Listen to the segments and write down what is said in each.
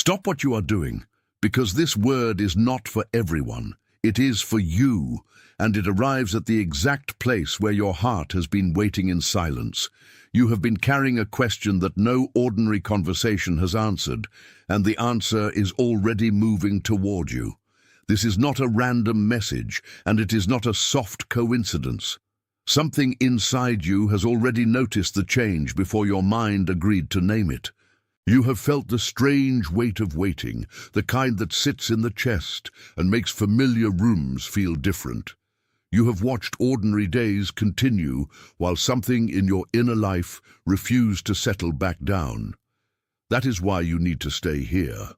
Stop what you are doing, because this word is not for everyone. It is for you, and it arrives at the exact place where your heart has been waiting in silence. You have been carrying a question that no ordinary conversation has answered, and the answer is already moving toward you. This is not a random message, and it is not a soft coincidence. Something inside you has already noticed the change before your mind agreed to name it. You have felt the strange weight of waiting, the kind that sits in the chest and makes familiar rooms feel different. You have watched ordinary days continue while something in your inner life refused to settle back down. That is why you need to stay here.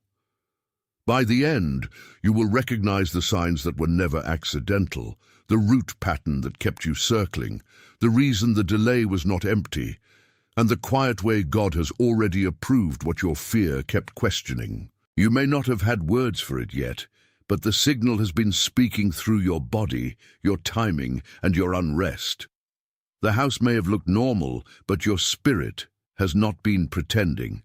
By the end, you will recognize the signs that were never accidental, the root pattern that kept you circling, the reason the delay was not empty, and the quiet way God has already approved what your fear kept questioning. You may not have had words for it yet, but the signal has been speaking through your body, your timing, and your unrest. The house may have looked normal, but your spirit has not been pretending.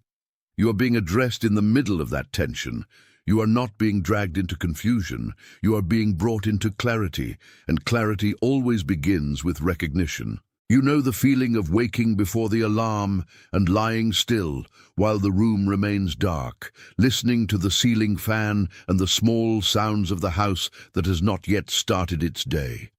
You are being addressed in the middle of that tension. You are not being dragged into confusion. You are being brought into clarity, and clarity always begins with recognition. You know the feeling of waking before the alarm and lying still while the room remains dark, listening to the ceiling fan and the small sounds of the house that has not yet started its day.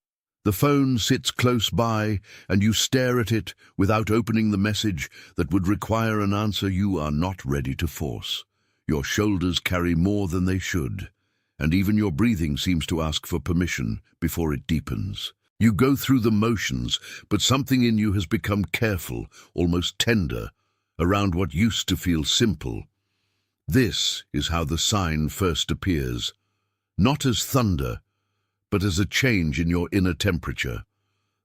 The phone sits close by, and you stare at it without opening the message that would require an answer you are not ready to force. Your shoulders carry more than they should, and even your breathing seems to ask for permission before it deepens. You go through the motions, but something in you has become careful, almost tender, around what used to feel simple. This is how the sign first appears, not as thunder, but as a change in your inner temperature.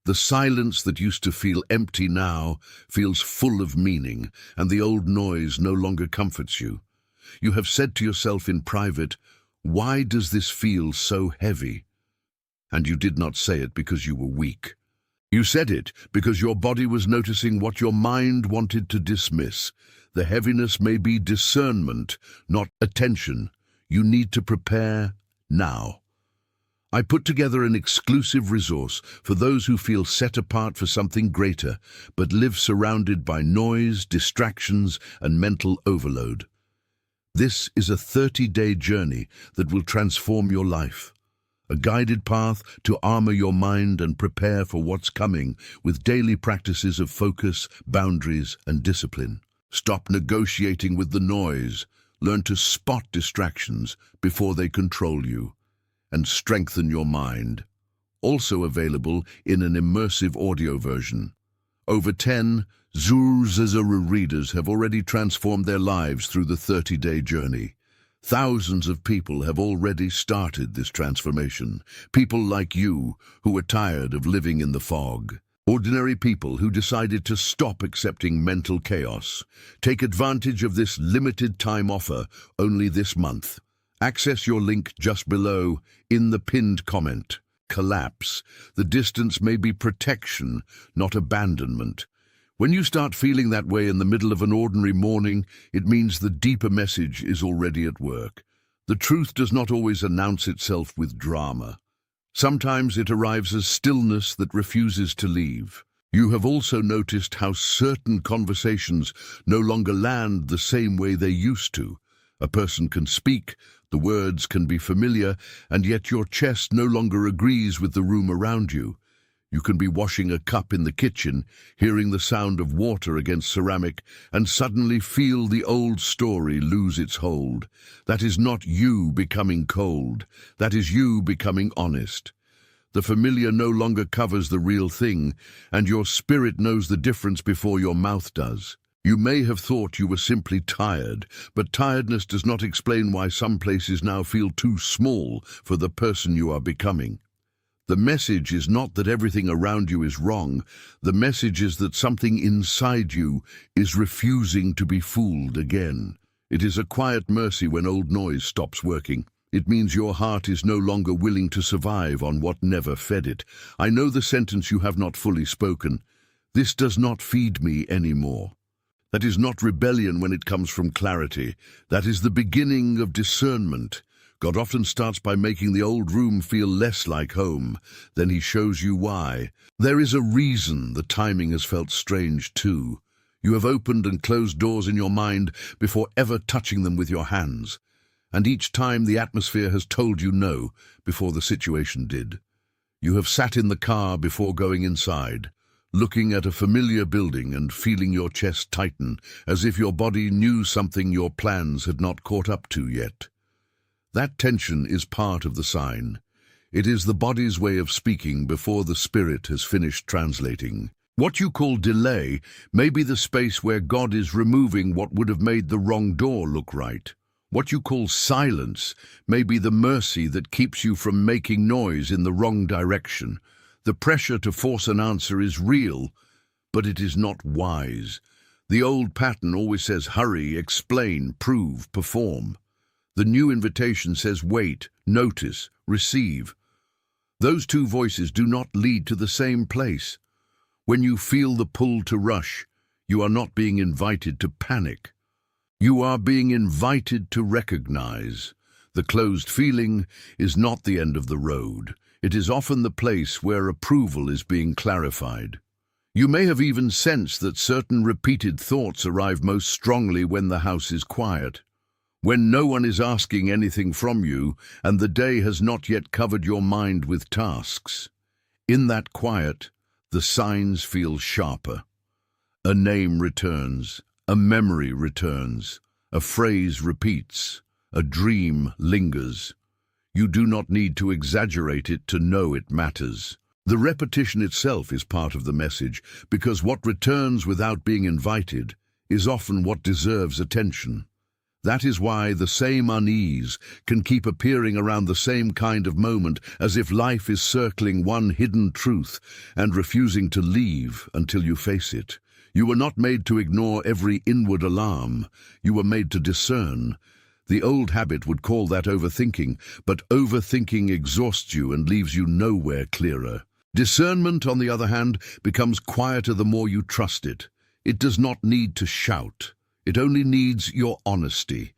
The silence that used to feel empty now feels full of meaning, and the old noise no longer comforts you. You have said to yourself in private, "Why does this feel so heavy?" And you did not say it because you were weak. You said it because your body was noticing what your mind wanted to dismiss. The heaviness may be discernment, not attention. You need to prepare now. I put together an exclusive resource for those who feel set apart for something greater, but live surrounded by noise, distractions, and mental overload. This is a 30-day journey that will transform your life. A guided path to armor your mind and prepare for what's coming with daily practices of focus, boundaries, and discipline. Stop negotiating with the noise. Learn to spot distractions before they control you, and strengthen your mind. Also available in an immersive audio version. Over 10 Zuru readers have already transformed their lives through the 30-day journey. Thousands of people have already started this transformation. People like you who are tired of living in the fog. Ordinary people who decided to stop accepting mental chaos. Take advantage of this limited time offer only this month. Access your link just below in the pinned comment. Collapse. The distance may be protection, not abandonment. When you start feeling that way in the middle of an ordinary morning, it means the deeper message is already at work. The truth does not always announce itself with drama. Sometimes it arrives as stillness that refuses to leave. You have also noticed how certain conversations no longer land the same way they used to. A person can speak, the words can be familiar, and yet your chest no longer agrees with the room around you. You can be washing a cup in the kitchen, hearing the sound of water against ceramic, and suddenly feel the old story lose its hold. That is not you becoming cold. That is you becoming honest. The familiar no longer covers the real thing, and your spirit knows the difference before your mouth does. You may have thought you were simply tired, but tiredness does not explain why some places now feel too small for the person you are becoming. The message is not that everything around you is wrong. The message is that something inside you is refusing to be fooled again. It is a quiet mercy when old noise stops working. It means your heart is no longer willing to survive on what never fed it. I know the sentence you have not fully spoken. This does not feed me anymore. That is not rebellion when it comes from clarity. That is the beginning of discernment. God often starts by making the old room feel less like home. Then he shows you why. There is a reason the timing has felt strange too. You have opened and closed doors in your mind before ever touching them with your hands. And each time the atmosphere has told you no before the situation did. You have sat in the car before going inside, looking at a familiar building and feeling your chest tighten, as if your body knew something your plans had not caught up to yet. That tension is part of the sign. It is the body's way of speaking before the spirit has finished translating. What you call delay may be the space where God is removing what would have made the wrong door look right. What you call silence may be the mercy that keeps you from making noise in the wrong direction. The pressure to force an answer is real, but it is not wise. The old pattern always says hurry, explain, prove, perform. The new invitation says wait, notice, receive. Those two voices do not lead to the same place. When you feel the pull to rush, you are not being invited to panic. You are being invited to recognize. The closed feeling is not the end of the road. It is often the place where approval is being clarified. You may have even sensed that certain repeated thoughts arrive most strongly when the house is quiet. When no one is asking anything from you and the day has not yet covered your mind with tasks. In that quiet, the signs feel sharper. A name returns, a memory returns, a phrase repeats, a dream lingers. You do not need to exaggerate it to know it matters. The repetition itself is part of the message, because what returns without being invited is often what deserves attention. That is why the same unease can keep appearing around the same kind of moment, as if life is circling one hidden truth and refusing to leave until you face it. You were not made to ignore every inward alarm. You were made to discern. The old habit would call that overthinking, but overthinking exhausts you and leaves you nowhere clearer. Discernment, on the other hand, becomes quieter the more you trust it. It does not need to shout. It only needs your honesty.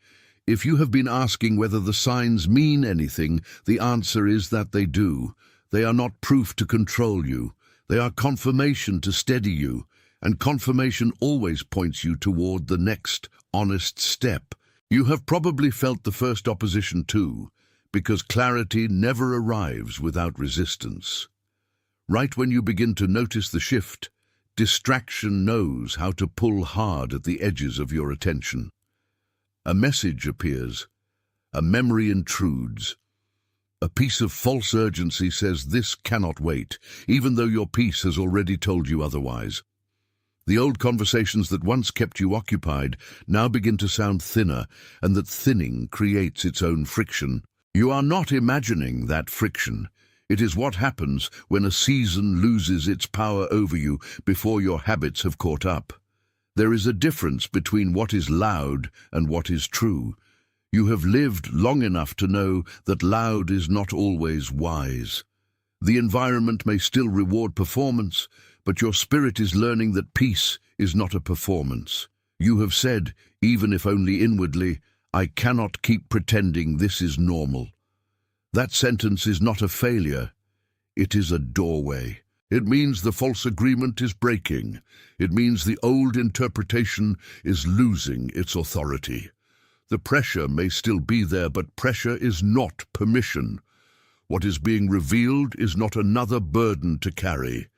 If you have been asking whether the signs mean anything, the answer is that they do. They are not proof to control you. They are confirmation to steady you, and confirmation always points you toward the next honest step. You have probably felt the first opposition too, because clarity never arrives without resistance. Right when you begin to notice the shift, distraction knows how to pull hard at the edges of your attention. A message appears, a memory intrudes. A piece of false urgency says this cannot wait, even though your peace has already told you otherwise. The old conversations that once kept you occupied now begin to sound thinner, and that thinning creates its own friction. You are not imagining that friction. It is what happens when a season loses its power over you before your habits have caught up. There is a difference between what is loud and what is true. You have lived long enough to know that loud is not always wise. The environment may still reward performance, but your spirit is learning that peace is not a performance. You have said, even if only inwardly, I cannot keep pretending this is normal. That sentence is not a failure. It is a doorway. It means the false agreement is breaking. It means the old interpretation is losing its authority. The pressure may still be there, but pressure is not permission. What is being revealed is not another burden to carry.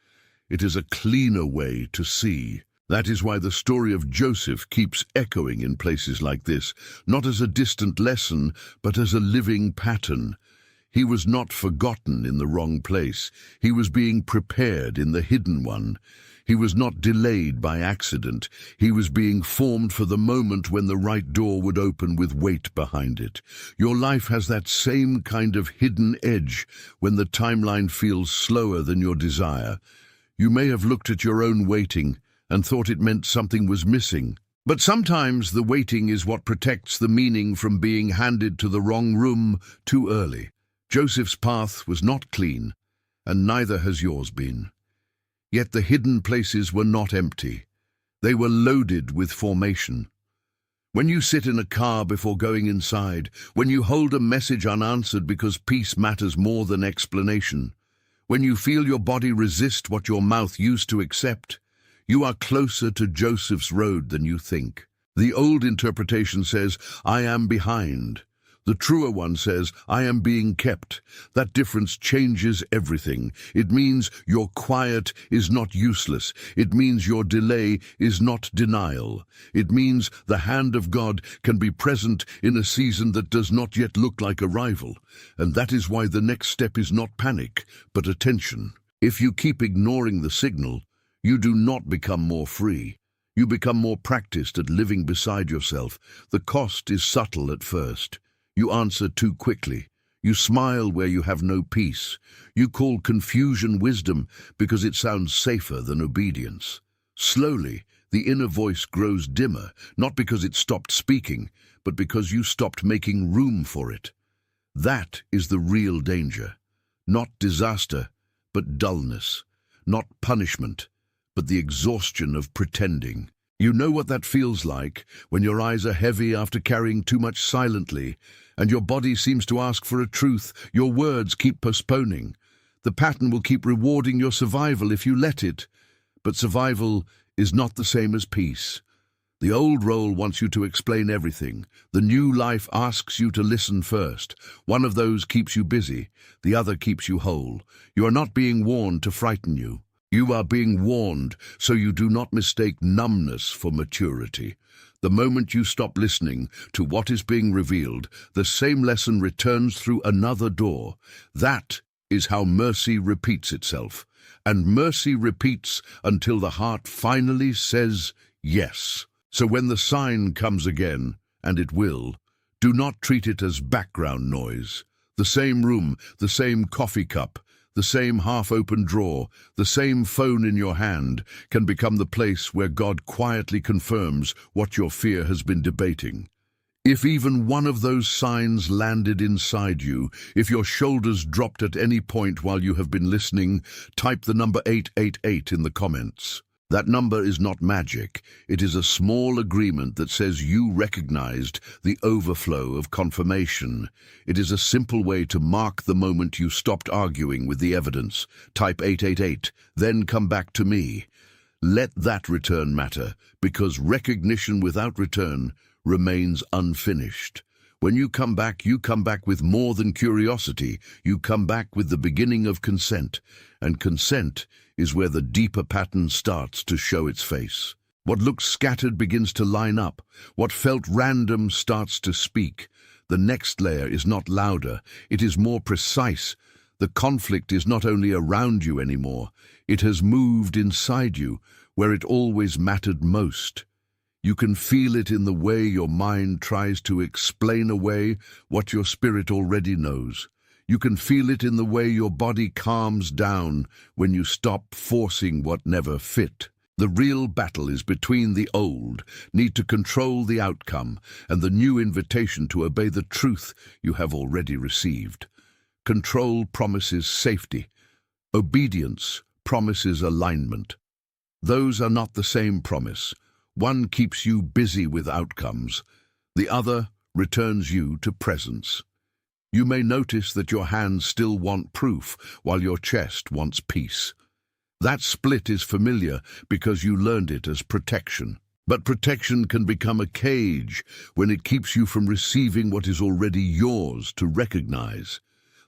It is a cleaner way to see. That is why the story of Joseph keeps echoing in places like this, not as a distant lesson, but as a living pattern. He was not forgotten in the wrong place. He was being prepared in the hidden one. He was not delayed by accident. He was being formed for the moment when the right door would open with weight behind it. Your life has that same kind of hidden edge when the timeline feels slower than your desire. You may have looked at your own waiting and thought it meant something was missing. But sometimes the waiting is what protects the meaning from being handed to the wrong room too early. Joseph's path was not clean, and neither has yours been. Yet the hidden places were not empty. They were loaded with formation. When you sit in a car before going inside, when you hold a message unanswered because peace matters more than explanation, when you feel your body resist what your mouth used to accept, you are closer to Joseph's road than you think. The old interpretation says, "I am behind." The truer one says, "I am being kept." That difference changes everything. It means your quiet is not useless. It means your delay is not denial. It means the hand of God can be present in a season that does not yet look like arrival. And that is why the next step is not panic, but attention. If you keep ignoring the signal, you do not become more free. You become more practiced at living beside yourself. The cost is subtle at first. You answer too quickly. You smile where you have no peace. You call confusion wisdom because it sounds safer than obedience. Slowly, the inner voice grows dimmer, not because it stopped speaking, but because you stopped making room for it. That is the real danger. Not disaster, but dullness. Not punishment, but the exhaustion of pretending. You know what that feels like when your eyes are heavy after carrying too much silently, and your body seems to ask for a truth your words keep postponing. The pattern will keep rewarding your survival if you let it, but survival is not the same as peace. The old role wants you to explain everything. The new life asks you to listen first. One of those keeps you busy, the other keeps you whole. You are not being warned to frighten you. You are being warned so you do not mistake numbness for maturity. The moment you stop listening to what is being revealed, the same lesson returns through another door. That is how mercy repeats itself. And mercy repeats until the heart finally says yes. So when the sign comes again, and it will, do not treat it as background noise. The same room, the same coffee cup, the same half-open drawer, the same phone in your hand can become the place where God quietly confirms what your fear has been debating. If even one of those signs landed inside you, if your shoulders dropped at any point while you have been listening, type the number 888 in the comments. That number is not magic. It is a small agreement that says you recognized the overflow of confirmation. It is a simple way to mark the moment you stopped arguing with the evidence. Type 888, then come back to me. Let that return matter, because recognition without return remains unfinished. When you come back with more than curiosity. You come back with the beginning of consent, and consent is where the deeper pattern starts to show its face. What looks scattered begins to line up. What felt random starts to speak. The next layer is not louder, it is more precise. The conflict is not only around you anymore, it has moved inside you, where it always mattered most. You can feel it in the way your mind tries to explain away what your spirit already knows. You can feel it in the way your body calms down when you stop forcing what never fit. The real battle is between the old need to control the outcome and the new invitation to obey the truth you have already received. Control promises safety. Obedience promises alignment. Those are not the same promise. One keeps you busy with outcomes. The other returns you to presence. You may notice that your hands still want proof while your chest wants peace. That split is familiar because you learned it as protection. But protection can become a cage when it keeps you from receiving what is already yours to recognize.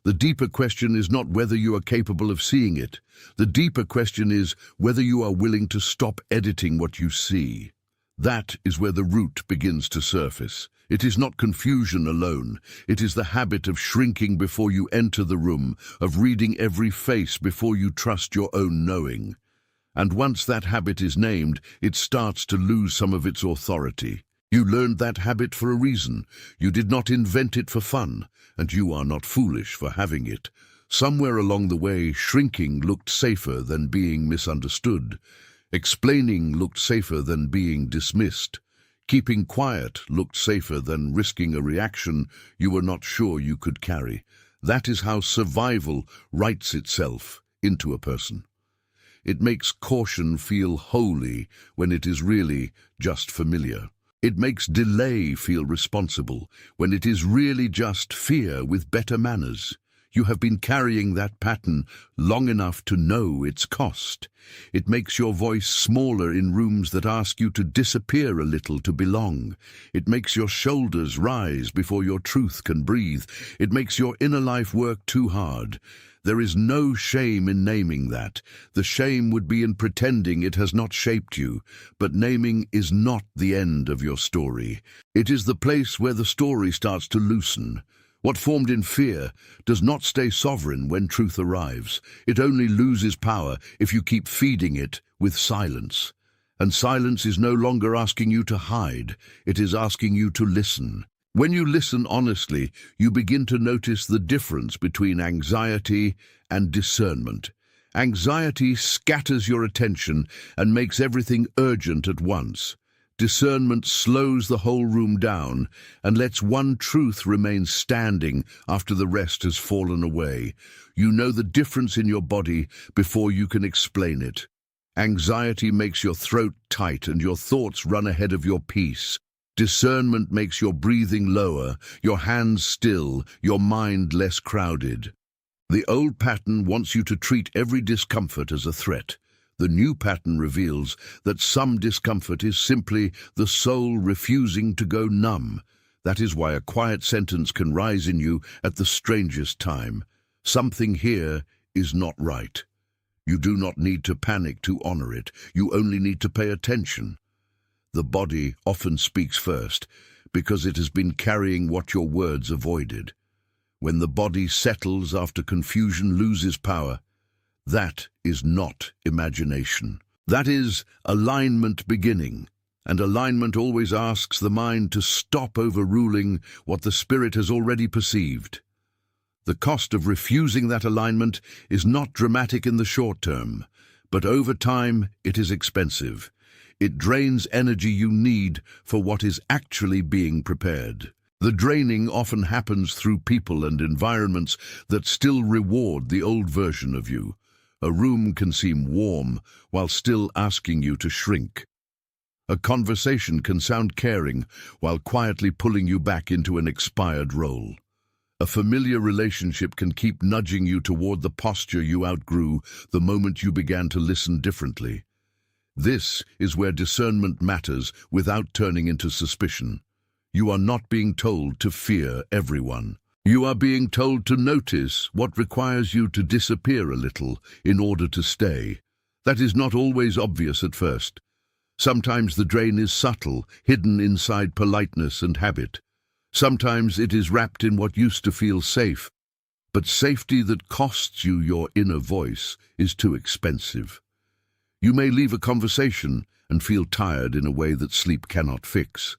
The deeper question is not whether you are capable of seeing it. The deeper question is whether you are willing to stop editing what you see. That is where the root begins to surface. It is not confusion alone. It is the habit of shrinking before you enter the room, of reading every face before you trust your own knowing. And once that habit is named, it starts to lose some of its authority. You learned that habit for a reason. You did not invent it for fun, and you are not foolish for having it. Somewhere along the way, shrinking looked safer than being misunderstood. Explaining looked safer than being dismissed. Keeping quiet looked safer than risking a reaction you were not sure you could carry. That is how survival writes itself into a person. It makes caution feel holy when it is really just familiar. It makes delay feel responsible when it is really just fear with better manners. You have been carrying that pattern long enough to know its cost. It makes your voice smaller in rooms that ask you to disappear a little to belong. It makes your shoulders rise before your truth can breathe. It makes your inner life work too hard. There is no shame in naming that. The shame would be in pretending it has not shaped you. But naming is not the end of your story. It is the place where the story starts to loosen. What formed in fear does not stay sovereign when truth arrives. It only loses power if you keep feeding it with silence. And silence is no longer asking you to hide. It is asking you to listen. When you listen honestly, you begin to notice the difference between anxiety and discernment. Anxiety scatters your attention and makes everything urgent at once. Discernment slows the whole room down and lets one truth remain standing after the rest has fallen away. You know the difference in your body before you can explain it. Anxiety makes your throat tight and your thoughts run ahead of your peace. Discernment makes your breathing lower, your hands still, your mind less crowded. The old pattern wants you to treat every discomfort as a threat. The new pattern reveals that some discomfort is simply the soul refusing to go numb. That is why a quiet sentence can rise in you at the strangest time. Something here is not right. You do not need to panic to honor it. You only need to pay attention. The body often speaks first because it has been carrying what your words avoided. When the body settles after confusion loses power, that is not imagination. That is alignment beginning, and alignment always asks the mind to stop overruling what the spirit has already perceived. The cost of refusing that alignment is not dramatic in the short term, but over time it is expensive. It drains energy you need for what is actually being prepared. The draining often happens through people and environments that still reward the old version of you. A room can seem warm while still asking you to shrink. A conversation can sound caring while quietly pulling you back into an expired role. A familiar relationship can keep nudging you toward the posture you outgrew the moment you began to listen differently. This is where discernment matters without turning into suspicion. You are not being told to fear everyone. You are being told to notice what requires you to disappear a little in order to stay. That is not always obvious at first. Sometimes the drain is subtle, hidden inside politeness and habit. Sometimes it is wrapped in what used to feel safe. But safety that costs you your inner voice is too expensive. You may leave a conversation and feel tired in a way that sleep cannot fix.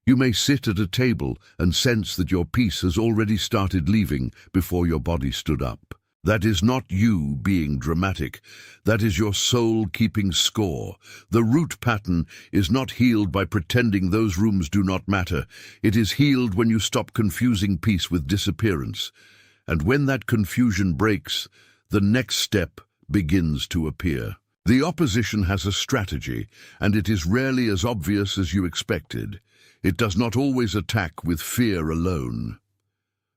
You may sit at a table and sense that your peace has already started leaving before your body stood up. That is not you being dramatic. That is your soul keeping score. The root pattern is not healed by pretending those rooms do not matter. It is healed when you stop confusing peace with disappearance. And when that confusion breaks, the next step begins to appear. The opposition has a strategy, and it is rarely as obvious as you expected. It does not always attack with fear alone.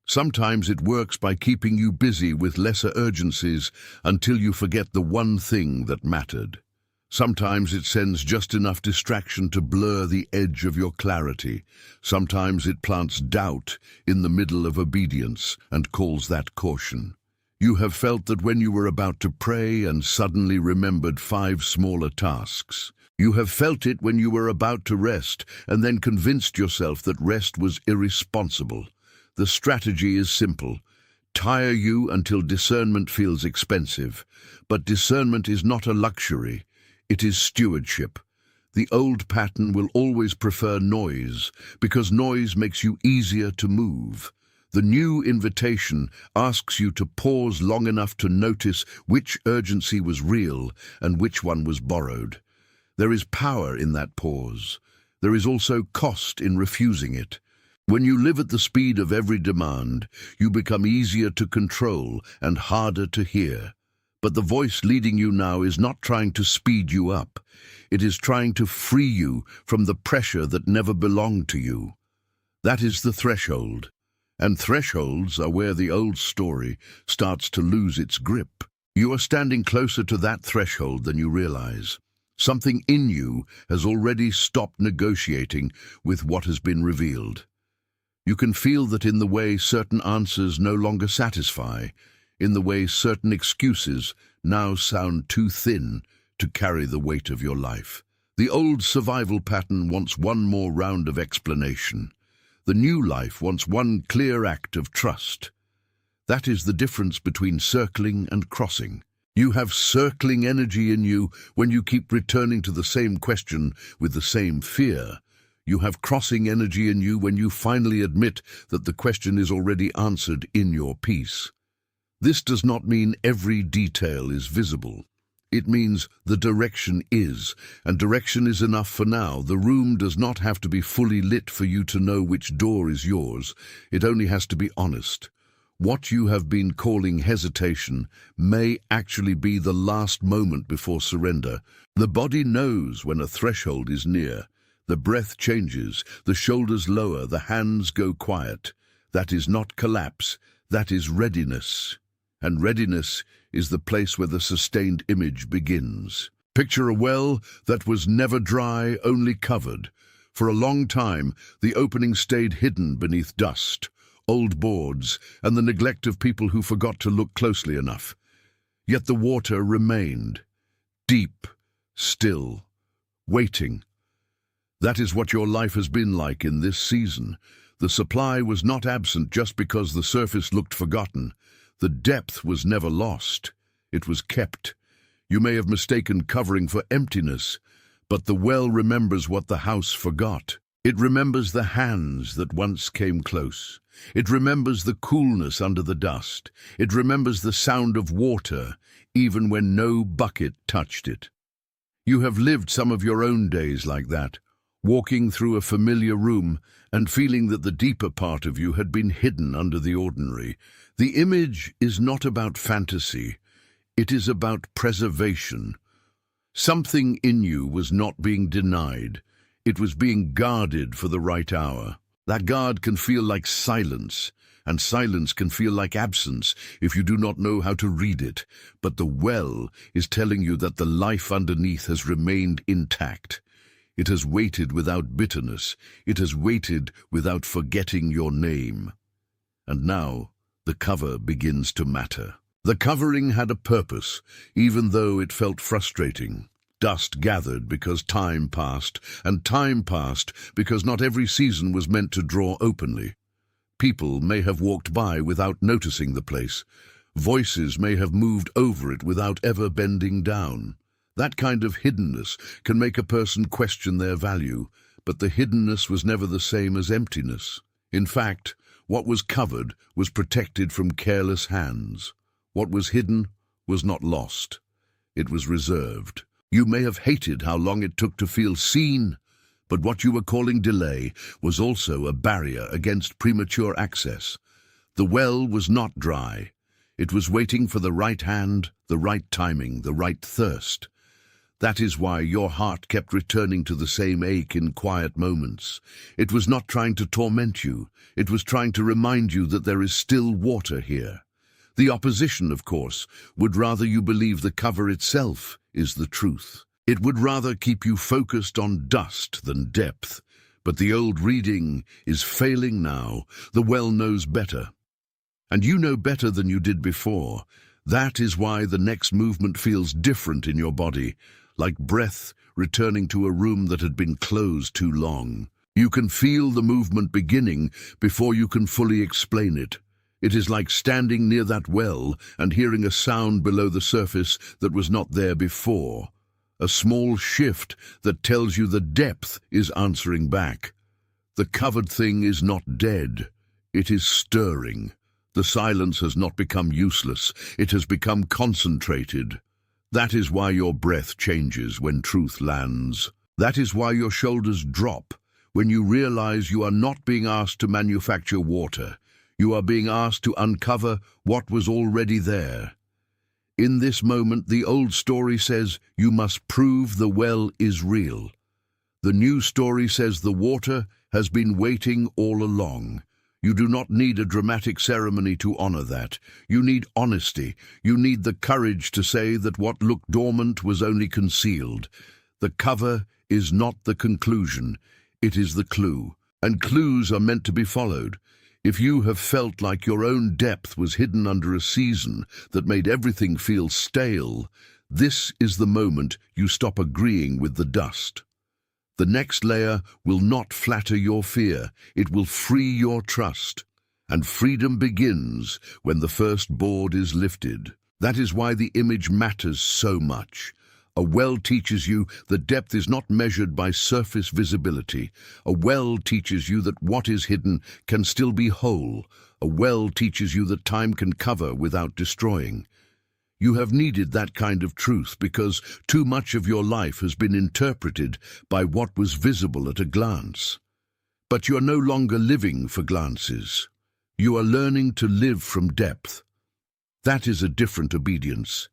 Sometimes it works by keeping you busy with lesser urgencies until you forget the one thing that mattered. Sometimes it sends just enough distraction to blur the edge of your clarity. Sometimes it plants doubt in the middle of obedience and calls that caution. You have felt that when you were about to pray and suddenly remembered 5 smaller tasks. You have felt it when you were about to rest and then convinced yourself that rest was irresponsible. The strategy is simple. Tire you until discernment feels expensive. But discernment is not a luxury. It is stewardship. The old pattern will always prefer noise because noise makes you easier to move. The new invitation asks you to pause long enough to notice which urgency was real and which one was borrowed. There is power in that pause. There is also cost in refusing it. When you live at the speed of every demand, you become easier to control and harder to hear. But the voice leading you now is not trying to speed you up. It is trying to free you from the pressure that never belonged to you. That is the threshold. And thresholds are where the old story starts to lose its grip. You are standing closer to that threshold than you realize. Something in you has already stopped negotiating with what has been revealed. You can feel that in the way certain answers no longer satisfy, in the way certain excuses now sound too thin to carry the weight of your life. The old survival pattern wants one more round of explanation. The new life wants one clear act of trust. That is the difference between circling and crossing. You have circling energy in you when you keep returning to the same question with the same fear. You have crossing energy in you when you finally admit that the question is already answered in your peace. This does not mean every detail is visible. It means the direction is, and direction is enough for now. The room does not have to be fully lit for you to know which door is yours. It only has to be honest. What you have been calling hesitation may actually be the last moment before surrender. The body knows when a threshold is near. The breath changes, the shoulders lower, the hands go quiet. That is not collapse, that is readiness. And readiness is the place where the sustained image begins. Picture a well that was never dry, only covered. For a long time, the opening stayed hidden beneath dust, old boards, and the neglect of people who forgot to look closely enough. Yet the water remained, deep, still, waiting. That is what your life has been like in this season. The supply was not absent just because the surface looked forgotten. The depth was never lost. It was kept. You may have mistaken covering for emptiness, but the well remembers what the house forgot. It remembers the hands that once came close. It remembers the coolness under the dust. It remembers the sound of water, even when no bucket touched it. You have lived some of your own days like that, walking through a familiar room and feeling that the deeper part of you had been hidden under the ordinary. The image is not about fantasy. It is about preservation. Something in you was not being denied. It was being guarded for the right hour. That guard can feel like silence, and silence can feel like absence if you do not know how to read it. But the well is telling you that the life underneath has remained intact. It has waited without bitterness. It has waited without forgetting your name. And now, the cover begins to matter. The covering had a purpose, even though it felt frustrating. Dust gathered because time passed, and time passed because not every season was meant to draw openly. People may have walked by without noticing the place. Voices may have moved over it without ever bending down. That kind of hiddenness can make a person question their value, but the hiddenness was never the same as emptiness. In fact, what was covered was protected from careless hands. What was hidden was not lost. It was reserved. You may have hated how long it took to feel seen, but what you were calling delay was also a barrier against premature access. The well was not dry. It was waiting for the right hand, the right timing, the right thirst. That is why your heart kept returning to the same ache in quiet moments. It was not trying to torment you. It was trying to remind you that there is still water here. The opposition, of course, would rather you believe the cover itself is the truth. It would rather keep you focused on dust than depth. But the old reading is failing now. The well knows better. And you know better than you did before. That is why the next movement feels different in your body, like breath returning to a room that had been closed too long. You can feel the movement beginning before you can fully explain it. It is like standing near that well and hearing a sound below the surface that was not there before. A small shift that tells you the depth is answering back. The covered thing is not dead. It is stirring. The silence has not become useless. It has become concentrated. That is why your breath changes when truth lands. That is why your shoulders drop when you realize you are not being asked to manufacture water. You are being asked to uncover what was already there. In this moment, the old story says you must prove the well is real. The new story says the water has been waiting all along. You do not need a dramatic ceremony to honor that. You need honesty. You need the courage to say that what looked dormant was only concealed. The cover is not the conclusion. It is the clue. And clues are meant to be followed. If you have felt like your own depth was hidden under a season that made everything feel stale, this is the moment you stop agreeing with the dust. The next layer will not flatter your fear. It will free your trust. And freedom begins when the first board is lifted. That is why the image matters so much. A well teaches you that depth is not measured by surface visibility. A well teaches you that what is hidden can still be whole. A well teaches you that time can cover without destroying. You have needed that kind of truth because too much of your life has been interpreted by what was visible at a glance. But you are no longer living for glances. You are learning to live from depth. That is a different obedience.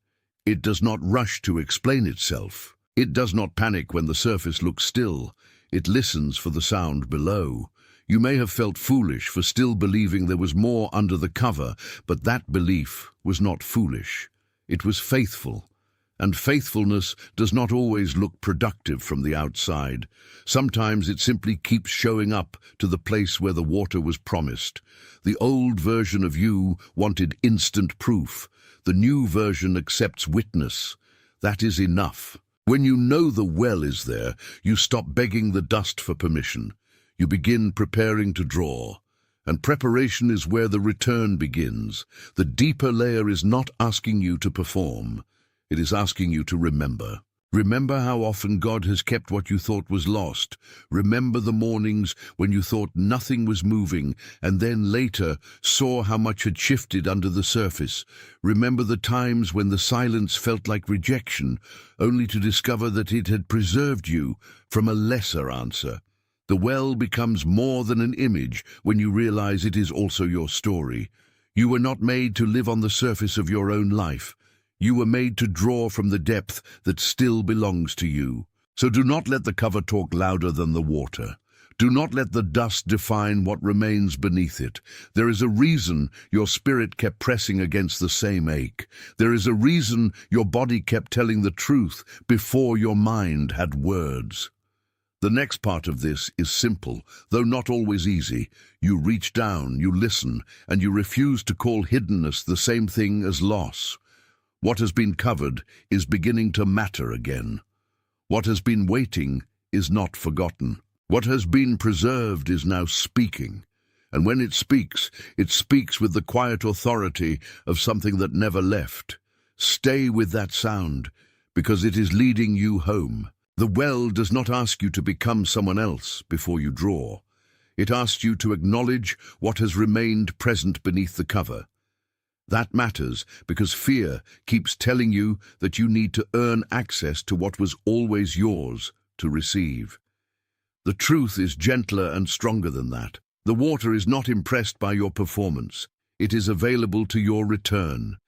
It does not rush to explain itself. It does not panic when the surface looks still. It listens for the sound below. You may have felt foolish for still believing there was more under the cover, but that belief was not foolish. It was faithful, and faithfulness does not always look productive from the outside. Sometimes it simply keeps showing up to the place where the water was promised. The old version of you wanted instant proof. The new version accepts witness. That is enough. When you know the well is there, you stop begging the dust for permission. You begin preparing to draw. And preparation is where the return begins. The deeper layer is not asking you to perform. It is asking you to remember. Remember how often God has kept what you thought was lost. Remember the mornings when you thought nothing was moving and then later saw how much had shifted under the surface. Remember the times when the silence felt like rejection, only to discover that it had preserved you from a lesser answer. The well becomes more than an image when you realize it is also your story. You were not made to live on the surface of your own life. You were made to draw from the depth that still belongs to you. So do not let the cover talk louder than the water. Do not let the dust define what remains beneath it. There is a reason your spirit kept pressing against the same ache. There is a reason your body kept telling the truth before your mind had words. The next part of this is simple, though not always easy. You reach down, you listen, and you refuse to call hiddenness the same thing as loss. What has been covered is beginning to matter again. What has been waiting is not forgotten. What has been preserved is now speaking. And when it speaks with the quiet authority of something that never left. Stay with that sound, because it is leading you home. The well does not ask you to become someone else before you draw. It asks you to acknowledge what has remained present beneath the cover. That matters because fear keeps telling you that you need to earn access to what was always yours to receive. The truth is gentler and stronger than that. The water is not impressed by your performance. It is available to your return.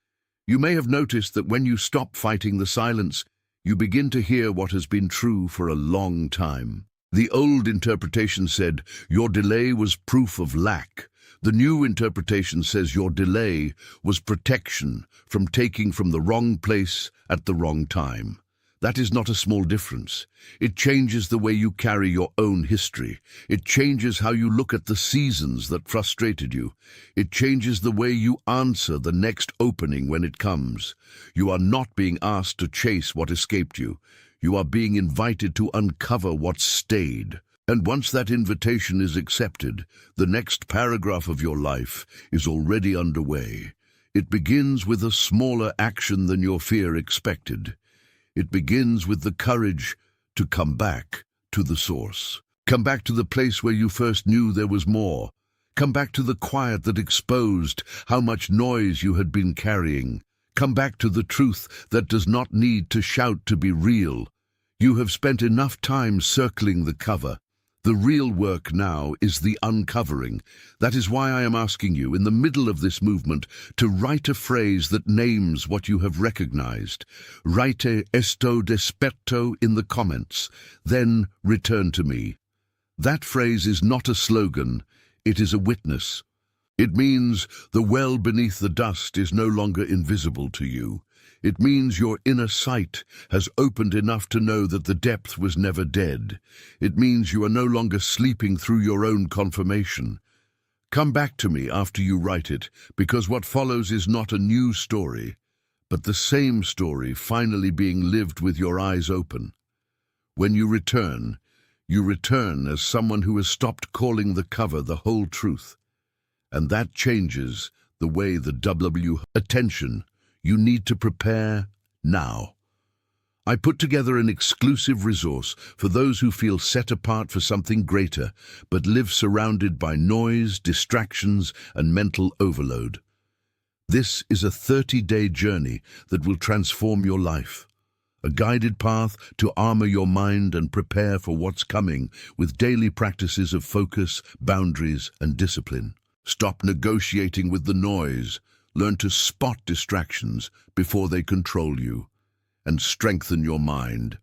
You may have noticed that when you stop fighting the silence, you begin to hear what has been true for a long time. The old interpretation said, your delay was proof of lack. The new interpretation says your delay was protection from taking from the wrong place at the wrong time. That is not a small difference. It changes the way you carry your own history. It changes how you look at the seasons that frustrated you. It changes the way you answer the next opening when it comes. You are not being asked to chase what escaped you. You are being invited to uncover what stayed. And once that invitation is accepted, the next paragraph of your life is already underway. It begins with a smaller action than your fear expected. It begins with the courage to come back to the source. Come back to the place where you first knew there was more. Come back to the quiet that exposed how much noise you had been carrying. Come back to the truth that does not need to shout to be real. You have spent enough time circling the cover. The real work now is the uncovering. That is why I am asking you, in the middle of this movement, to write a phrase that names what you have recognized. Write esto desperto in the comments, then return to me. That phrase is not a slogan, it is a witness. It means the well beneath the dust is no longer invisible to you. It means your inner sight has opened enough to know that the depth was never dead. It means you are no longer sleeping through your own confirmation. Come back to me after you write it, because what follows is not a new story, but the same story finally being lived with your eyes open. When you return as someone who has stopped calling the cover the whole truth. And that changes the way the attention. You need to prepare now. I put together an exclusive resource for those who feel set apart for something greater, but live surrounded by noise, distractions, and mental overload. This is a 30-day journey that will transform your life. A guided path to armor your mind and prepare for what's coming with daily practices of focus, boundaries, and discipline. Stop negotiating with the noise. Learn to spot distractions before they control you, and strengthen your mind.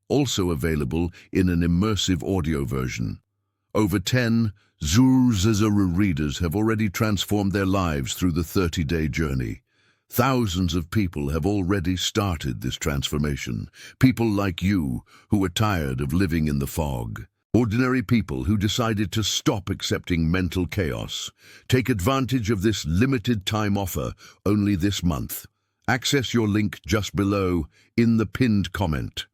Also available in an immersive audio version. Over 10 Zuzazara readers have already transformed their lives through the 30-day journey. Thousands of people have already started this transformation. People like you who are tired of living in the fog. Ordinary people who decided to stop accepting mental chaos. Take advantage of this limited time offer only this month. Access your link just below in the pinned comment.